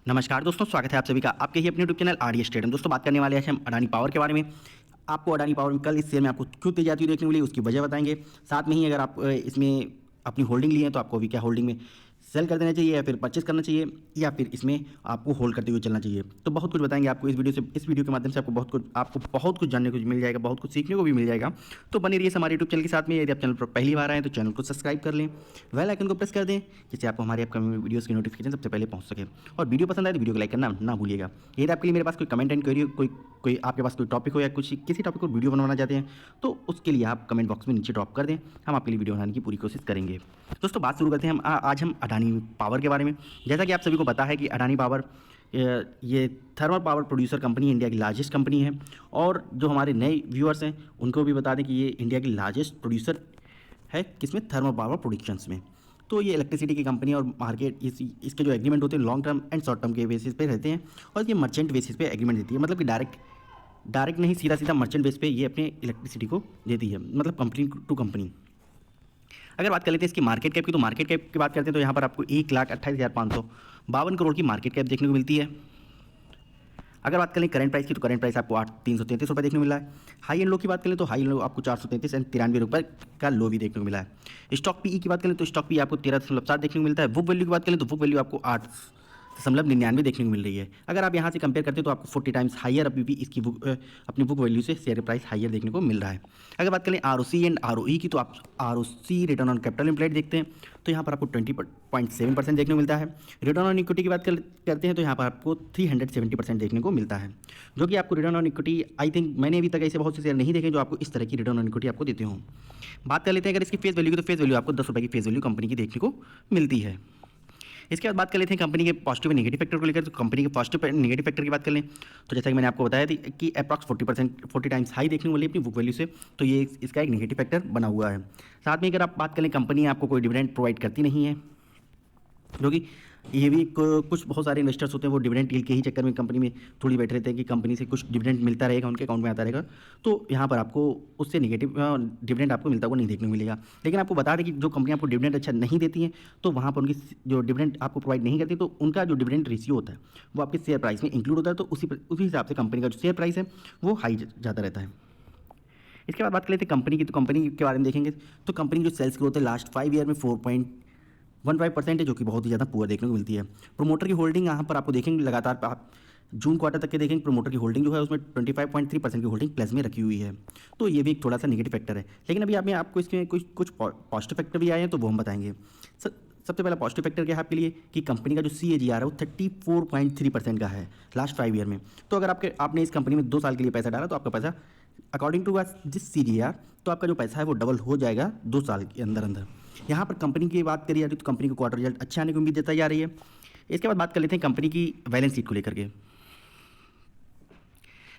नमस्कार दोस्तों, स्वागत है आप सभी का आपके ही अपने यूट्यूब चैनल आरडीएस ट्रेडर। दोस्तों बात करने वाले हैं हम अडानी पावर के बारे में। आपको अडानी पावर में कल इस शेयर में आपको क्यों तेजी आती हुई देखने को मिली उसकी वजह बताएंगे। साथ में ही अगर आप इसमें अपनी होल्डिंग ली है तो आपको अभी क्या होल्डिंग में सेल कर देना चाहिए या फिर परचेस करना चाहिए या फिर इसमें आपको होल्ड करते हुए चलना चाहिए। तो बहुत कुछ बताएंगे आपको इस वीडियो के माध्यम से आपको बहुत कुछ जानने को मिल जाएगा, बहुत कुछ सीखने को भी मिल जाएगा। तो बने रहिए हमारे यूट्यूब चैनल के साथ में। यदि आप चैनल पर पहली बार आए तो चैनल को सब्सक्राइब कर लें, बेल आइकन को प्रेस कर दें जिससे आपको हमारी अपकमिंग वीडियोस की नोटिफिकेशन सबसे पहले पहुंच सके। और वीडियो पसंद आए तो वीडियो को लाइक करना ना भूलिएगा। यदि आपके लिए मेरे पास कोई कमेंट एंड क्वेरी कोई आपके पास कोई टॉपिक हो या कुछ किसी टॉपिक पर वीडियो बनवाना चाहते हैं तो उसके लिए आप कमेंट बॉक्स में नीचे ड्रॉप कर दें, हम आपके लिए वीडियो बनाने की पूरी कोशिश करेंगे। दोस्तों बात शुरू करते हैं आज हम अडानी पावर के बारे में। जैसा कि आप सभी को पता है कि अडानी पावर ये thermal power producer company India की लार्जेस्ट कंपनी है। और जो हमारे नए व्यूअर्स हैं उनको भी बता दें कि ये इंडिया की लार्जेस्ट प्रोड्यूसर है किसमें, थर्मल पावर प्रोडक्शंस में। तो ये इलेक्ट्रिसिटी की कंपनी और मार्केट इसके जो एग्रीमेंट होते हैं long term and short term के बेसिस पे रहते हैं और ये मर्चेंट बेसिस पे एग्रीमेंट देती है। मतलब कि डायरेक्ट नहीं, सीधा मर्चेंट बेस पे ये अपने इलेक्ट्रिसिटी को देती है, मतलब कंपनी टू कंपनी। अगर बात कर लेते हैं इसकी मार्केट कैप की, तो मार्केट कैप की बात करते हैं तो यहाँ पर आपको 1,28,552 करोड़ की मार्केट कैप देखने को मिलती है। अगर बात करें करंट प्राइस की तो करंट प्राइस आपको 333 रुपये देखने को मिला है। हाई एंड लो की बात करें तो हाई एंड लो आपको 433 एंड 93 रुपये का लो भी देखने को मिला है। स्टॉक पीई की बात करें तो स्टॉक पी आपको 13.7 देखने को मिलता है। बुक वैल्यू की बात करें तो बुक वैल्यू आपको 8.99 देखने को मिल रही है। अगर आप यहाँ से कंपेयर करते हैं तो आपको 40 टाइम्स हायर अभी भी इसकी अपनी बुक वैल्यू से शेयर प्राइस हायर देखने को मिल रहा है। अगर बात करें आरओसी एंड आरओई की तो आप ROC return on capital employed देखते हैं तो यहाँ पर आपको 20.7% देखने को मिलता है। रिटर्न ऑन इक्विटी की बात करते हैं तो यहाँ पर आपको 370% देखने को मिलता है, जो कि आपको return on equity I think मैंने अभी तक ऐसे बहुत से शेयर नहीं देखे जो आपको इस तरह की रिटर्न ऑन इक्विटी आपको देते हों। बात कर लेते हैं अगर इसकी फेस वैल्यू की, तो फेस वैल्यू आपको 10 रुपये की फेस वैल्यू कंपनी की देखने को मिलती है। इसके बाद बात कर लेते हैं कंपनी के पॉजिटिव और नेगेटिव फैक्टर को लेकर। तो कंपनी के पॉजिटिव एंड नेगेटिव फैक्टर की बात कर लें तो जैसा कि मैंने आपको बताया थी कि अप्रॉक्स 40 टाइम्स हाई देखने को मिली अपनी बुक वैल्यू से, तो ये इसका एक नेगेटिव फैक्टर बना हुआ है। साथ में अगर आप बात करें कंपनी आपको कोई डिविडेंड प्रोवाइड करती नहीं है, जो कि ये भी कुछ बहुत सारे इन्वेस्टर्स होते हैं वो डिविडेंड डील के ही चक्कर में कंपनी में थोड़ी बैठे रहते हैं कि कंपनी से कुछ डिविडेंड मिलता रहेगा, उनके अकाउंट में आता रहेगा। तो यहाँ पर आपको उससे नेगेटिव डिविडेंड आपको मिलता हुआ नहीं देखने को मिलेगा। लेकिन आपको बता दें कि जो कंपनी आपको डिविडेंड अच्छा नहीं देती हैं तो वहाँ पर उनकी जो डिविडेंड आपको प्रोवाइड नहीं करती तो उनका जो डिविडेंड रेशियो होता है वो आपके शेयर प्राइस में इंक्लूड होता है। तो उसी हिसाब से कंपनी का जो शेयर प्राइस है वो हाई जाता रहता है। इसके बाद बात कर लेते हैं कंपनी की, तो कंपनी के बारे में देखेंगे तो कंपनी की जो सेल्स ग्रोथ है लास्ट 5 ईयर में 4.15% है, जो कि बहुत ही ज़्यादा पुअर देखने को मिलती है। प्रोमोटर की होल्डिंग यहाँ पर आपको देखेंगे लगातार आप जून क्वार्टर तक के देखेंगे प्रोमोटर की होल्डिंग जो है उसमें 25.3% की होल्डिंग प्लस में रखी हुई है। तो ये भी एक थोड़ा सा नेगेटिव फैक्टर है। लेकिन अभी आपको इसमें कुछ पॉजिटिव फैक्टर भी आए हैं तो वो हम बताएंगे। सबसे पहला पॉजिटिव फैक्टर क्या है आपके लिए कि कंपनी का जो CAGR है वो 34.3% का है लास्ट 5 ईयर में। तो अगर आपने इस कंपनी में 2 साल के लिए पैसा डाला तो आपका पैसा अकॉर्डिंग टू जिस CAGR तो आपका जो पैसा है वो डबल हो जाएगा 2 साल के अंदर अंदर। यहाँ पर कंपनी की बात करी जा रही है तो कंपनी को क्वार्टर रिजल्ट अच्छे आने की उम्मीद जताई जा रही है। इसके बाद बात कर लेते हैं कंपनी की बैलेंस शीट को लेकर के।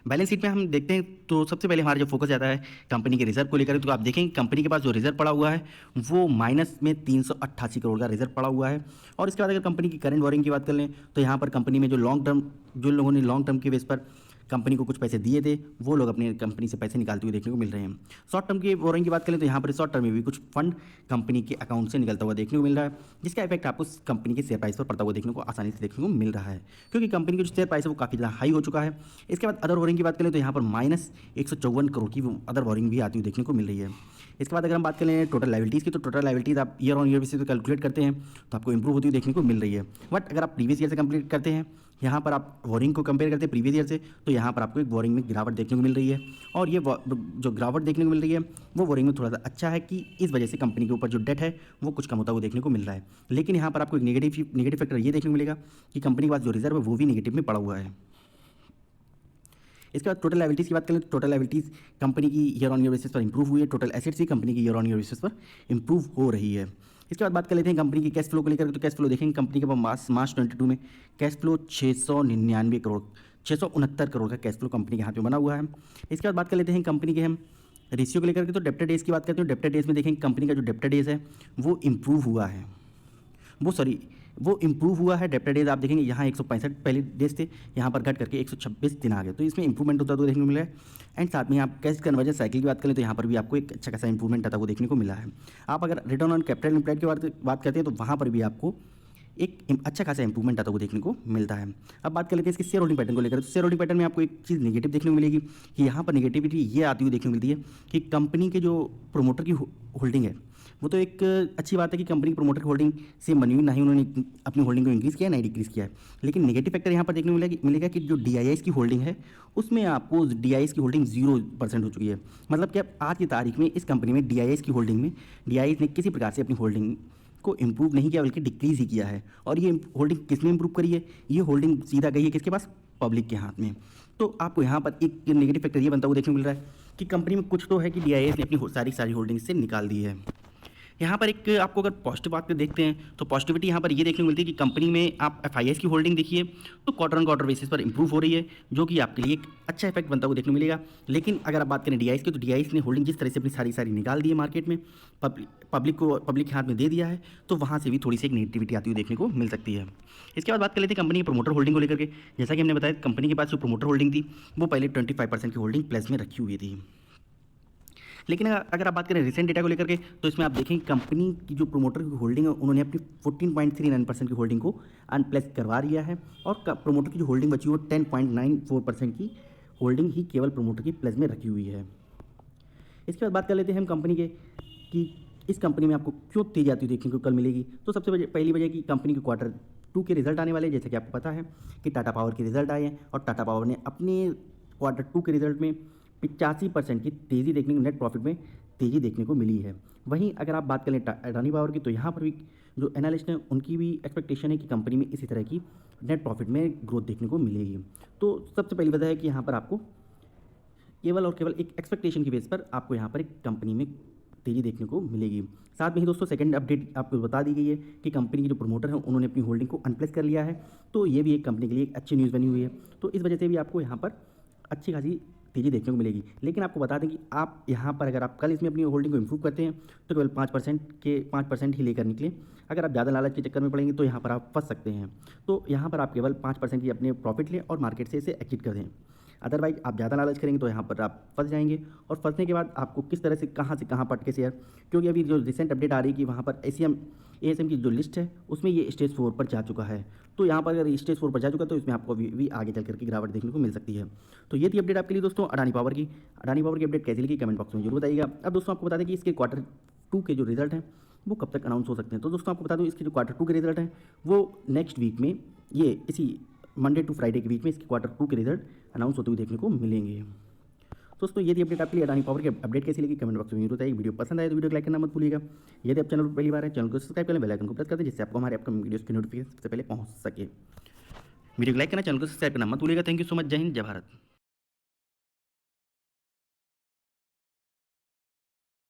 बैलेंस शीट में हम देखते हैं तो सबसे पहले हमारा जो फोकस जाता है कंपनी के रिजर्व को लेकर। तो आप देखेंगे कंपनी के पास जो रिजर्व पड़ा हुआ है वो माइनस में 388 करोड़ का रिजर्व पड़ा हुआ है। और इसके बाद अगर कंपनी की करंट बोरिंग की बात कर लें तो यहाँ पर कंपनी में जो लोगों ने लॉन्ग टर्म के बेस पर कंपनी को कुछ पैसे दिए थे वो लोग अपनी कंपनी से पैसे निकालते हुए देखने को मिल रहे हैं। शॉर्ट टर्म की बोरिंग की बात करें तो यहाँ पर शॉर्ट टर्म में भी कुछ फंड कंपनी के अकाउंट से निकलता हुआ देखने को मिल रहा है, जिसका इफेक्ट आपको कंपनी के शेयर प्राइस पर पड़ता हुआ देखने को आसानी से देखने को मिल रहा है, क्योंकि कंपनी की जो शेयर प्राइस है वो काफ़ी ज़्यादा हाई हो चुका है। इसके बाद अदर बोरिंग की बात करें तो यहाँ पर -154 करोड़ की अदर बोरिंग भी आती हुई देखने को मिल रही है। इसके बाद अगर हम बात करें टोटल लायबिलिटीज़ की, तो टोटल लायबिलिटीज़ आप ईयर ऑन ईयर बेसिस पे कैलकुलेट करते हैं तो आपको इंप्रूव होती हुई देखने को मिल रही है। बट अगर आप प्रीवियस ईयर से कंप्लीट करते हैं, यहाँ पर आप बोरिंग को कंपेयर करते हैं प्रीवियस ईयर से, तो यहाँ पर आपको एक बोरिंग में गिरावट देखने को मिल रही है। और ये जो गिरावट देखने को मिल रही है वो बोरिंग में थोड़ा सा अच्छा है कि इस वजह से कंपनी के ऊपर जो डेट है वो कुछ कम होता हुआ देखने को मिल रहा है। लेकिन यहाँ पर आपको एक नेगेटिव फैक्टर ये देखने को मिलेगा कि कंपनी के पास जो रिजर्व है वो भी नेगेटिव में पड़ा हुआ है। इसके बाद टोटल लायबिलिटीज़ की बात करें तो टोटल लायबिलिटीज़ कंपनी की ईयर ऑन ईयर बेसिस पर इंप्रूव हुई है। टोटल एसेट्स भी कंपनी की ईयर ऑन ईयर बेसिस पर इंप्रूव हो रही है। इसके बाद बात कर लेते हैं कंपनी की कैश फ्लो को लेकर। तो कैश फ्लो देखेंगे कंपनी के पास मार्च 22 में कैश फ्लो 669 करोड़ का कैश फ्लो कंपनी के हाथ में बना हुआ है। इसके बाद बात कर लेते हैं कंपनी के हम रेशियो को लेकर के। तो डेब्टर डेज की बात करते हैं, डेब्टर डेज में देखेंगे कंपनी का जो डेब्टर डेज है वो इम्प्रूव हुआ है, वो इम्प्रूव हुआ है। डेब्टर डेज आप देखेंगे यहाँ 165 पहले डेज थे, यहाँ पर घट करके 126 दिन आ गए, तो इसमें इंप्रूवमेंट होता हुआ देखने को मिला है। एंड साथ में आप कैश कन्वर्जन साइकिल की बात करें तो यहाँ पर भी आपको एक अच्छा खासा इंप्रूवमेंट आता हुआ देखने को मिला है। आप अगर रिटर्न ऑन कैपिटल एम्प्लॉयड की बात करते हैं तो वहाँ पर भी आपको अच्छा खासा इंप्रूवमेंट आता हुआ देखने को मिलता है। अब बात कर लेते हैं इसके शेयर होल्डिंग पैटर्न को लेकर। तो शेयर होल्डिंग पैटर्न में आपको एक चीज़ नेगेटिव देखने को मिलेगी कि यहाँ पर नेगेटिविटी ये आती हुई देखने को मिलती है कि कंपनी के जो प्रोमोटर की होल्डिंग है वो तो एक अच्छी बात है कि कंपनी के प्रोमोटर की होल्डिंग से बनी हुई, ना ही उन्होंने अपनी होल्डिंग को इंक्रीज़ किया, ना ही डिक्रीज़ किया है। लेकिन नेगेटिव फैक्टर यहाँ पर देखने को मिलेगा कि जो DIIs की होल्डिंग है उसमें आपको DIIs की होल्डिंग 0% हो चुकी है। मतलब कि अब आज की तारीख में इस कंपनी में DIIs की होल्डिंग में DIIs ने किसी प्रकार से अपनी होल्डिंग को इम्प्रूव नहीं किया बल्कि डिक्रीज़ ही किया है। और ये होल्डिंग किसने इम्प्रूव करी है? ये होल्डिंग सीधा गई है किसके पास? पब्लिक के हाथ में। तो आपको यहाँ पर एक नेगेटिव फैक्टर ये बनता हुआ देखने को मिल रहा है कि कंपनी में कुछ तो है कि DIIs ने अपनी सारी होल्डिंग से निकाल दी है। यहाँ पर एक आपको अगर पॉजिटिव बात पे देखते हैं तो पॉजिटिविटी यहाँ पर ये देखने को मिलती है कि कंपनी में आप FIIs की होल्डिंग देखिए तो क्वार्टर ऑन क्वार्टर बेसिस पर इंप्रूव हो रही है, जो कि आपके लिए एक अच्छा इफेक्ट बनता हुआ देखने को मिलेगा। लेकिन अगर आप बात करें DIIs की, तो DIIs ने होल्डिंग जिस तरह से अपनी सारी निकाल दी है मार्केट में, पब्लिक के हाथ में दे दिया है, तो वहाँ से भी थोड़ी सी एक नेगेटिविटी आती हुई देखने को मिल सकती है। इसके बाद बात कर लेते हैं कंपनी की प्रमोटर होल्डिंग को लेकर के। जैसा कि हमने बताया कंपनी के पास जो प्रमोटर होल्डिंग थी वो पहले 25% की होल्डिंग प्लस में रखी हुई थी। लेकिन अगर आप बात करें रिसेंट डेटा को लेकर के, तो इसमें आप देखें कंपनी की जो प्रोमोटर की होल्डिंग है उन्होंने अपनी 14.39% की होल्डिंग को अनप्लस करवा लिया है और प्रोमोटर की जो होल्डिंग बची वो 10.94% की होल्डिंग ही केवल प्रोमोटर की प्लस में रखी हुई है। इसके बाद बात कर लेते हैं हम कंपनी के कि इस कंपनी में आपको क्यों तेजी आती हुई देखने को कल मिलेगी। तो सबसे पहली वजह कि कंपनी के Q2 के रिजल्ट आने वाले हैं। जैसे कि आपको पता है कि टाटा पावर के रिजल्ट आए हैं और टाटा पावर ने अपने Q2 के रिजल्ट में 85% की तेज़ी देखने को, नेट प्रॉफिट में तेज़ी देखने को मिली है। वहीं अगर आप बात करें अडानी पावर की, तो यहाँ पर भी जो एनालिस्ट हैं उनकी भी एक्सपेक्टेशन है कि कंपनी में इसी तरह की नेट प्रॉफिट में ग्रोथ देखने को मिलेगी। तो सबसे पहली वजह है कि यहाँ पर आपको केवल और केवल एक एक्सपेक्टेशन की बेस पर आपको यहाँ पर एक कंपनी में तेज़ी देखने को मिलेगी। साथ में ही दोस्तों सेकंड अपडेट आपको बता दी गई है कि कंपनी के जो प्रमोटर हैं उन्होंने अपनी होल्डिंग को अनप्लेस कर लिया है। तो ये भी एक कंपनी के लिए एक अच्छी न्यूज़ बनी हुई है। तो इस वजह से भी आपको यहाँ पर अच्छी खासी तेज़ी देखने को मिलेगी। लेकिन आपको बता दें कि आप यहाँ पर अगर आप कल इसमें अपनी होल्डिंग को इम्प्रूव करते हैं तो केवल 5% ही लेकर निकले। अगर आप ज़्यादा लालच के चक्कर में पड़ेंगे तो यहाँ पर आप फंस सकते हैं। तो यहाँ पर आप केवल 5% ही अपने प्रॉफिट लें और मार्केट से इसे एग्जिट कर दें। अदरवाइज आप ज़्यादा लालच करेंगे तो यहाँ पर आप फंस जाएंगे और फंसने के बाद आपको किस तरह से कहाँ पटके शेयर, क्योंकि अभी जो रिसेंट अपडेट आ रही है कि वहाँ पर ASM की जो लिस्ट है उसमें ये स्टेज 4 पर जा चुका है। तो यहाँ पर अगर स्टेज 4 पर जा चुका तो इसमें आपको अभी भी आगे चल करके गिरावट देखने को मिल सकती है। तो ये थी अपडेट आपके लिए दोस्तों अडानी पावर की अपडेट कैसी लगी कमेंट बॉक्स में जरूर बताइएगा। अब दोस्तों आपको बता दें कि इसके Q2 के जो रिजल्ट हैं वो कब तक अनाउंस हो सकते हैं। तो दोस्तों आपको बता दूँ इसके जो Q2 के रिजल्ट हैं वो नेक्स्ट वीक में, ये इसी मंडे टू फ्राइडे के बीच में इसके Q2 के रिजल्ट अनाउंस होते हुए देखने को मिलेंगे। दोस्तों ये थी अपडेट आपके लिए अडानी पावर की अपडेट कैसी लगी कमेंट बॉक्स में जरूर बताइए। वीडियो पसंद आए तो वीडियो को लाइक करना मत भूलिएगा। यदि आप चैनल पर पहली बार है चैनल को सब्सक्राइब करें, बेल आइकन को प्रेस कर दें जिससे आपको हमारे अपकमिंग वीडियोस की नोटिफिकेशन सबसे पहले पहुंच सके। वीडियो को लाइक करना, चैनल को सब्सक्राइब करना मत भूलिएगा। Thank you so much. जय हिंद, जय भारत।